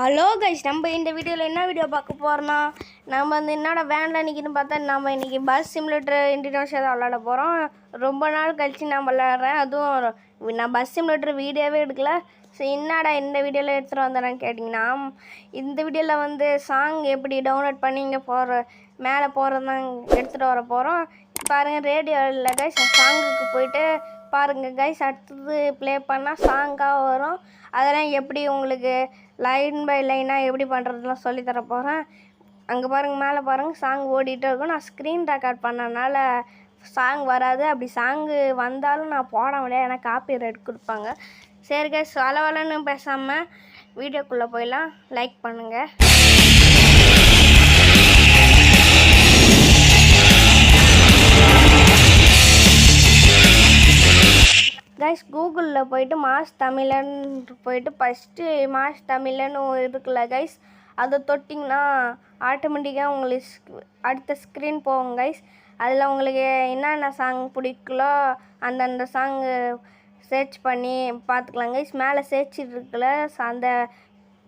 Hello guys, நம்ம இந்த வீடியோவில் என்ன வீடியோ பார்க்க போகிறோன்னா, நம்ம வந்து என்னோட வேனில் நிற்கின்னு பார்த்தா நம்ம இன்றைக்கி பஸ் சிமுலேட்டர் இன்ட்ரடியூஸாக தான் விளாட போகிறோம். ரொம்ப நாள் கழித்து நான் விளாட்றேன். அதுவும் நான் பஸ் சிமுலேட்டர் வீடியோவே எடுக்கல. ஸோ என்னடா இந்த வீடியோவில் எடுத்துகிட்டு வந்தேன்னு கேட்டிங்கன்னா, இந்த வீடியோவில் வந்து சாங் எப்படி டவுன்லோட் பண்ணி இங்கே மேலே போகிறது தான் எடுத்துகிட்டு வர போகிறோம். பாருங்கள், ரேடியோ இல்லை கைஸ், சாங்குக்கு போயிட்டு பாருங்கள் கைஸ். அடுத்தது ப்ளே பண்ணால் சாங்காக வரும். அதெல்லாம் எப்படி உங்களுக்கு லைன் பை லைனாக எப்படி பண்ணுறதுலாம் சொல்லித்தர போகிறேன். அங்கே பாருங்கள், மேலே பாருங்கள், சாங் ஓடிட்டே இருக்கும். நான் ஸ்க்ரீன் ரெக்கார்ட் பண்ணனால சாங் வராது. அப்படி சாங்கு வந்தாலும் நான் போட முடியாது, ஏன்னா காப்பி ரைட் கொடுப்பாங்க. சரி கைஸ், வளன்னு பேசாமல் வீடியோக்குள்ளே போயிடலாம். லைக் பண்ணுங்கள். கைஸ், கூகுளில் போய்ட்டு மாஸ் தமிழன் போய்ட்டு ஃபஸ்ட்டு மாஸ் தமிழன்னு இருக்குல்ல கைஸ், அதை தொட்டிங்கன்னா ஆட்டோமேட்டிக்காக உங்களுக்கு அடுத்த ஸ்க்ரீன் போகும் கைஸ். அதில் உங்களுக்கு என்னென்ன சாங் பிடிக்கலோ அந்தந்த சாங்கு சர்ச் பண்ணி பார்த்துக்கலாம் கைஸ். மேலே சர்ச் இருக்குல்ல, அந்த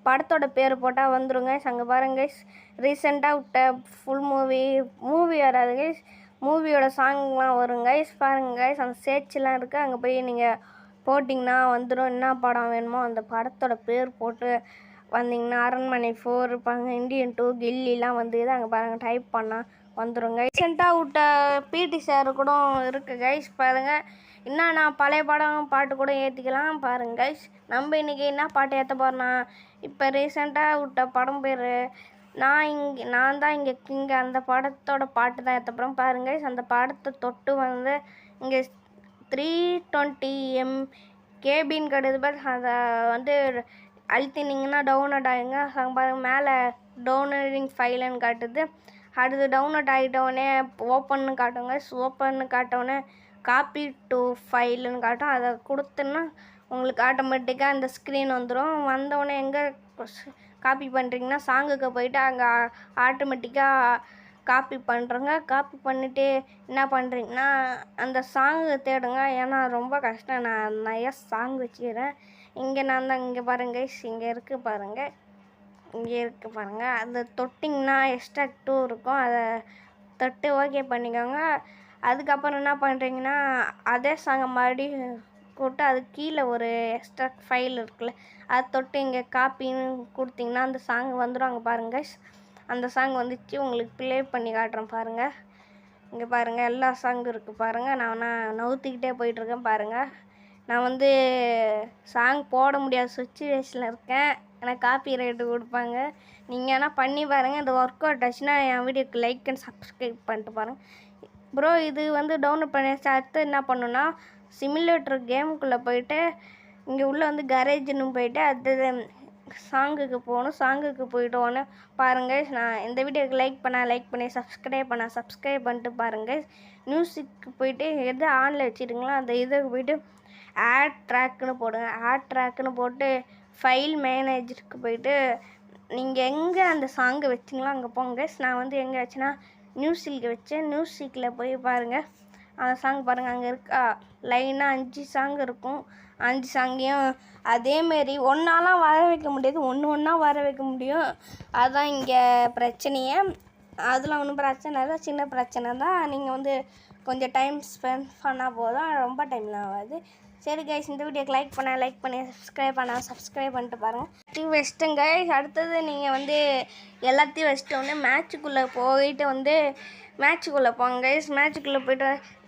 படத்தோட பேர் போட்டால் வந்துடும் கைஸ். அங்கே பாருங்க கைஸ், ரீசெண்டாக விட்ட ஃபுல் மூவி வராது கைஸ், மூவியோட சாங்லாம் வரும் கைஸ். பாருங்கள் கைஸ், அந்த சேர்ச்லாம் இருக்குது. அங்கே போய் நீங்கள் போட்டிங்கன்னா வந்துடும். என்ன படம் வேணுமோ அந்த படத்தோட பேர் போட்டு வந்தீங்கன்னா அரண்மனை 4 இருப்பாங்க, இந்தியன் 2, கில்லிலாம் வந்து அங்கே பாருங்கள், டைப் பண்ணால் வந்துடும் கைஸ். ரீசெண்டாக விட்ட பிடி சார் கூட இருக்குது கைஸ். பாருங்கள், என்னன்னா பழைய படம் பாட்டு கூட ஏற்றிக்கலாம். பாருங்கள் கைஸ், நம்ம இன்றைக்கி என்ன பாட்டு ஏற்ற போகிறோன்னா, இப்போ ரீசெண்டாக விட்ட படம் பேர் நான் தான் இங்கே அந்த படத்தோட பாட்டு தான் ஏற்றப்பறம். பாருங்கள், அந்த படத்தை தொட்டு வந்து இங்கே 320 கேபின்னு கட்டுது. பட் அதை வந்து அழுத்தினீங்கன்னா டவுன்லோட் ஆகுங்க. பாருங்கள், மேலே டவுன்லோடிங் ஃபைலுன்னு காட்டுது. அடுத்து டவுன்லோட் ஆகிட்டோடனே ஓப்பன்னு காட்டுங்க. ஓப்பன்னு காட்டோடனே காப்பி டு ஃபைலுன்னு காட்டும். அதை கொடுத்தோன்னா உங்களுக்கு ஆட்டோமேட்டிக்காக அந்த ஸ்க்ரீன் வந்துடும். வந்தோடனே எங்கே காப்பி பண்ணுறீங்கன்னா சாங்குக்கு போயிட்டு அங்கே ஆட்டோமேட்டிக்காக காப்பி பண்ணுறங்க. காப்பி பண்ணிவிட்டு என்ன பண்ணுறீங்கன்னா அந்த சாங்கு தேடுங்க. ஏன்னா ரொம்ப கஷ்டம். நான் நிறையா சாங் வச்சுக்கிறேன். இங்கே நான் தான் இங்கே பாருங்கள், இங்கே இருக்குது பாருங்கள், இங்கே இருக்குது பாருங்கள். அதை தொட்டிங்கன்னா எக்ஸ்ட்ராக்ட் 2 இருக்கும். அதை தொட்டு ஓகே பண்ணிக்கோங்க. அதுக்கப்புறம் என்ன பண்ணுறீங்கன்னா அதே சாங்கை மறுபடியும் போட்டு அது கீழே ஒரு எக்ஸ்ட்ரா ஃபைல் இருக்குல்ல, அதை தொட்டு இங்கே காப்பின்னு கொடுத்தீங்கன்னா அந்த சாங் வந்துடும். அங்கே பாருங்கள், அந்த சாங் வந்துச்சு. உங்களுக்கு ப்ளே பண்ணி காட்டுறேன் பாருங்கள். இங்கே பாருங்கள், எல்லா சாங்கும் இருக்குது பாருங்கள். நான் நவுத்திக்கிட்டே போயிட்டுருக்கேன் பாருங்கள். நான் வந்து சாங் போட முடியாத சுச்சுவேஷனில் இருக்கேன், எனக்கு காப்பி ரைட்டு கொடுப்பாங்க. நீங்கள் என்ன பண்ணி பாருங்கள். இந்த ஒர்க் அவுட் ஆச்சுன்னா என் வீடியோக்கு லைக் அண்ட் சப்ஸ்கிரைப் பண்ணிட்டு பாருங்கள். ப்ரோ, இது வந்து டவுன்லோட் பண்ணியாச்சு. அடுத்து என்ன பண்ணுன்னா சிமுலேட்டர் கேமுக்குள்ளே போயிட்டு இங்கே உள்ளே வந்து கரேஜ்னு போயிட்டு அது சாங்குக்கு போகணும். சாங்குக்கு போயிட்டு ஒன்று பாருங்கள். நான் இந்த வீடியோக்கு லைக் பண்ணி சப்ஸ்கிரைப் பண்ணிட்டு பாருங்கள். மியூசிக்கு போயிட்டு எது ஆனில் வச்சுருங்களோ அந்த இதுக்கு போயிட்டு ஆட் ட்ராக்குன்னு போடுங்க. ஆட் ட்ராக்குன்னு போட்டு ஃபைல் மேனேஜருக்கு போயிட்டு நீங்கள் எங்கே அந்த சாங்கை வச்சிங்களோ அங்கே போங்க. நான் வந்து எங்கே வச்சேன்னா மியூசிக்கு வச்சேன். மியூசிக்கில் போய் பாருங்கள், அந்த சாங் பாருங்கள். அங்கே இருக்கா லைனாக 5 சாங் இருக்கும். 5 சாங்கையும் அதேமாரி ஒன்றாலாம் வர வைக்க முடியாது, ஒன்றா வர வைக்க முடியும். அதுதான் இங்கே பிரச்சனையே. அதெலாம் ஒன்றும் பிரச்சனை இல்லை, சின்ன பிரச்சனை தான். நீங்கள் வந்து கொஞ்சம் டைம் ஸ்பெண்ட் பண்ணால் போதும், ரொம்ப டைம்லாம் ஆகாது. சரி கைஸ், இந்த வீடியோக்கு லைக் பண்ணி சப்ஸ்கிரைப் பண்ணிட்டு பாருங்கள். வச்சிட்டேன் கைஸ். அடுத்தது நீங்கள் வந்து எல்லாத்தையும் வச்சிட்டோன்னே மேட்சுக்குள்ளே போயிட்டு வந்து மேட்சுக்குள்ளே போங்க கைஸ். மேட்சுக்குள்ளே போய்ட்டு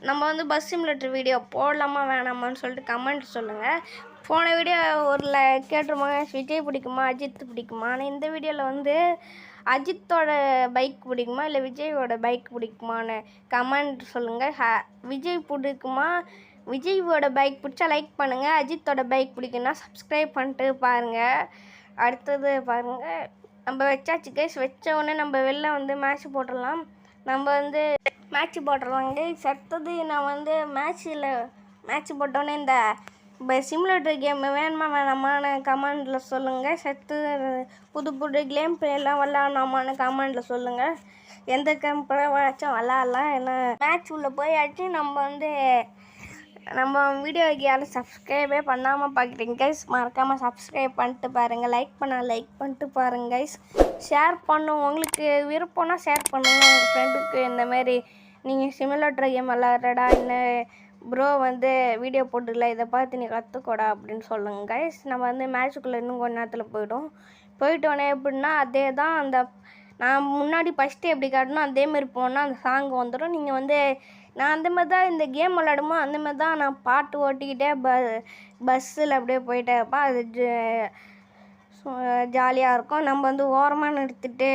நம்ம வந்து பஸ் சிமுலேட்டர் வீடியோ போடலாமா வேணாமான்னு சொல்லிட்டு கமெண்ட் சொல்லுங்கள். போன வீடியோ கேட்டிருப்பாங்க, விஜய் பிடிக்குமா அஜித் பிடிக்குமான்னு. இந்த வீடியோவில் வந்து அஜித்தோட பைக் பிடிக்குமா இல்லை விஜயோட பைக் பிடிக்குமான்னு கமெண்ட் சொல்லுங்கள். விஜய் பிடிக்குமா, விஜயோட பைக் பிடிச்சா லைக் பண்ணுங்கள், அஜித்தோட பைக் பிடிக்குன்னா சப்ஸ்கிரைப் பண்ணிட்டு பாருங்கள். அடுத்தது பாருங்கள், நம்ம வச்சாச்சு கைஸ். வச்சோடனே நம்ம வெளில வந்து மேட்ச் போட்டுடலாம். நம்ம வந்து மேட்ச் போட்டுடலாங்க. அடுத்தது நான் வந்து மேட்ச் போட்டோன்னே இந்த சிமுலேட்டர் கேம் வேணுமா வேணாமான்னு கமெண்டில் சொல்லுங்கள். புது கேம் பிளேலாம் விளாட்லாமான்னு கமெண்டில் சொல்லுங்கள். எந்த கேம் வச்சும் விளாட்லாம். ஏன்னா மேட்ச் உள்ளே போயாச்சு. நம்ம வந்து நம்ம வீடியோக்கு யாரும் சப்ஸ்கிரைபே பண்ணாமல் பார்க்குறீங்க கைஸ், மறக்காமல் சப்ஸ்கிரைப் பண்ணிட்டு பாருங்கள். லைக் பண்ணிட்டு பாருங்கள் கைஸ். ஷேர் பண்ணும், உங்களுக்கு விருப்பம்னா ஷேர் பண்ணுங்கள் உங்கள் ஃப்ரெண்டுக்கு. இந்தமாரி நீங்கள் சிமுலேட்டர் கேம் விளாட்றடா, இல்லை ப்ரோ வீடியோ போட்டுக்கல, இதை பார்த்து நீ கற்றுக்கோடா அப்படின்னு சொல்லுங்கள் கைஸ். நம்ம மேட்சுக்குள்ளே இன்னும் கொஞ்ச நேரத்தில் போயிட்டோன்னே எப்படின்னா அதே தான் நான் முன்னாடி ஃபஸ்ட்டு எப்படி காட்டணும் அதேமாரி போனால் அந்த சாங் வந்துடும். நீங்கள் நான் அந்தமாதிரி தான் இந்த கேம் விளாடுமோ அந்தமாதிரி தான் நான் பாட்டு ஓட்டிக்கிட்டே பஸ்ஸில் அப்படியே போயிட்டே இருப்பேன். அது ஜாலியாக இருக்கும். நம்ம ஓரமாக நிறுத்திட்டு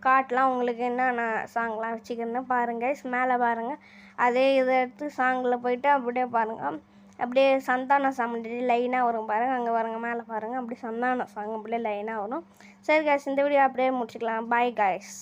காட்டலாம் உங்களுக்கு என்னென்ன சாங்லாம் வச்சுக்கிறேன்னு பாருங்கள். மேலே பாருங்கள், அதே இதை எடுத்து சாங்கில் போயிட்டு அப்படியே பாருங்கள். அப்படியே சந்தான சாமி லைனாக வரும் பாருங்கள், அங்கே பாருங்கள், மேலே பாருங்கள், அப்படியே சந்தான சாங் அப்படியே லைனாக வரும். சரி கைஸ், இந்த வீடியோ அப்படியே முடிச்சுக்கலாம். Bye guys.